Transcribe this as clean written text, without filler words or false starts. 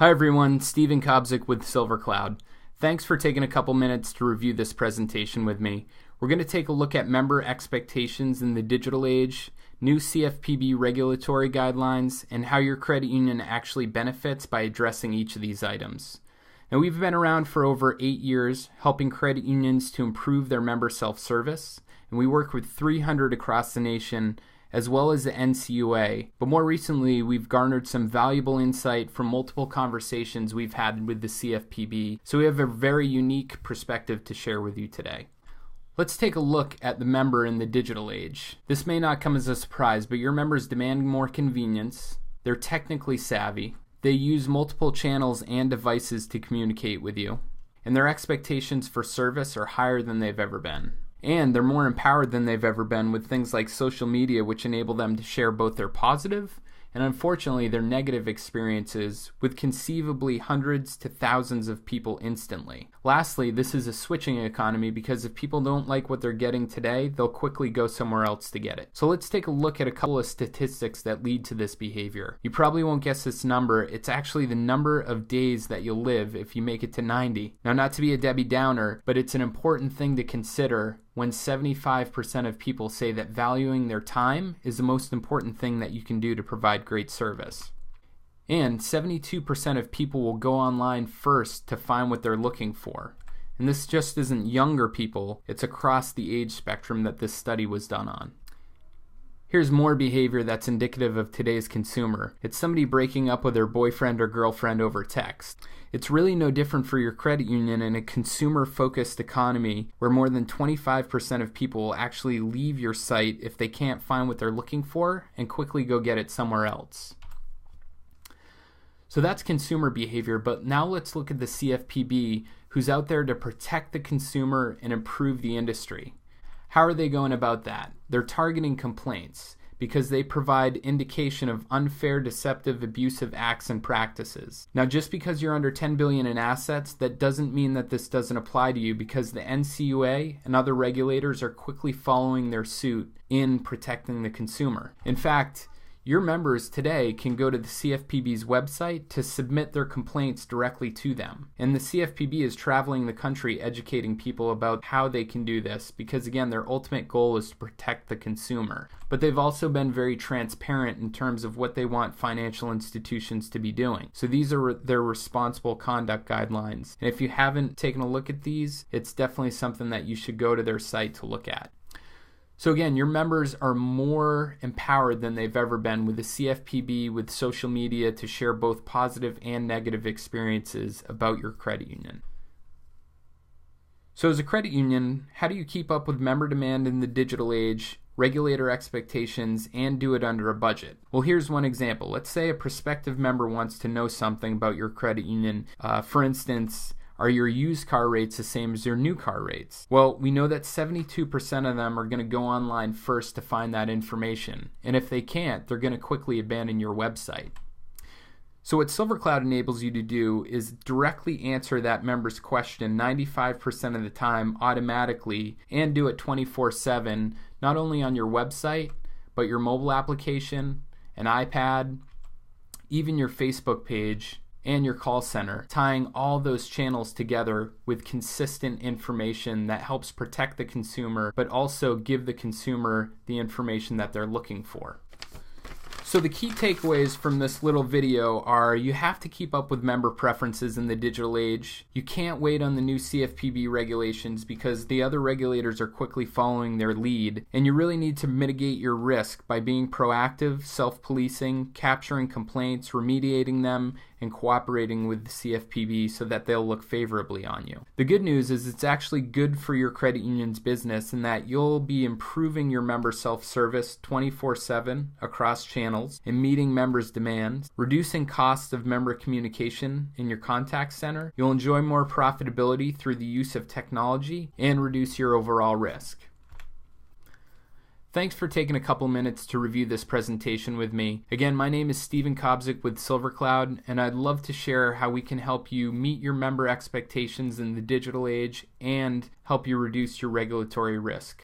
Hi everyone, Steven Kobzik with SilverCloud. Thanks for taking a couple minutes to review this presentation with me. We're going to take a look at member expectations in the digital age, new CFPB regulatory guidelines, and how your credit union actually benefits by addressing each of these items. Now, we've been around for over 8 years, helping credit unions to improve their member self-service, and we work with 300 across the nation, as well as the NCUA. But more recently, we've garnered some valuable insight from multiple conversations we've had with the CFPB, so we have a very unique perspective to share with you today. Let's take a look at the member in the digital age. This may not come as a surprise, but your members demand more convenience, they're technically savvy, they use multiple channels and devices to communicate with you, and their expectations for service are higher than they've ever been. And they're more empowered than they've ever been with things like social media, which enable them to share both their positive and unfortunately their negative experiences with conceivably hundreds to thousands of people instantly. Lastly, this is a switching economy because if people don't like what they're getting today, they'll quickly go somewhere else to get it. So let's take a look at a couple of statistics that lead to this behavior. You probably won't guess this number. It's actually the number of days that you'll live if you make it to 90. Now, not to be a Debbie Downer, but it's an important thing to consider when 75% of people say that valuing their time is the most important thing that you can do to provide great service. And 72% of people will go online first to find what they're looking for. And this just isn't younger people, it's across the age spectrum that this study was done on. Here's more behavior that's indicative of today's consumer. It's somebody breaking up with their boyfriend or girlfriend over text. It's really no different for your credit union in a consumer-focused economy where more than 25% of people will actually leave your site if they can't find what they're looking for and quickly go get it somewhere else. So that's consumer behavior, but now let's look at the CFPB, who's out there to protect the consumer and improve the industry. How are they going about that? They're targeting complaints because they provide indication of unfair, deceptive, abusive acts and practices. Now, just because you're under $10 billion in assets, that doesn't mean that this doesn't apply to you because the NCUA and other regulators are quickly following their suit in protecting the consumer. In fact, your members today can go to the CFPB's website to submit their complaints directly to them. And the CFPB is traveling the country educating people about how they can do this because, again, their ultimate goal is to protect the consumer. But they've also been very transparent in terms of what they want financial institutions to be doing. So these are their responsible conduct guidelines. And if you haven't taken a look at these, it's definitely something that you should go to their site to look at. So again, your members are more empowered than they've ever been with the CFPB, with social media to share both positive and negative experiences about your credit union. So as a credit union, how do you keep up with member demand in the digital age, regulator expectations, and do it under a budget? Well, here's one example. Let's say a prospective member wants to know something about your credit union. For instance, are your used car rates the same as your new car rates? Well, we know that 72% of them are going to go online first to find that information. And if they can't, they're going to quickly abandon your website. So what SilverCloud enables you to do is directly answer that member's question 95% of the time automatically and do it 24/7, not only on your website, but your mobile application, an iPad, even your Facebook page, and your call center, tying all those channels together with consistent information that helps protect the consumer, but also give the consumer the information that they're looking for. So the key takeaways from this little video are you have to keep up with member preferences in the digital age. You can't wait on the new CFPB regulations because the other regulators are quickly following their lead, and you really need to mitigate your risk by being proactive, self-policing, capturing complaints, remediating them, and cooperating with the CFPB so that they'll look favorably on you. The good news is it's actually good for your credit union's business in that you'll be improving your member self-service 24/7 across channels and meeting members' demands, reducing costs of member communication in your contact center. You'll enjoy more profitability through the use of technology and reduce your overall risk. Thanks for taking a couple minutes to review this presentation with me. Again, my name is Steven Kobzik with SilverCloud, and I'd love to share how we can help you meet your member expectations in the digital age and help you reduce your regulatory risk.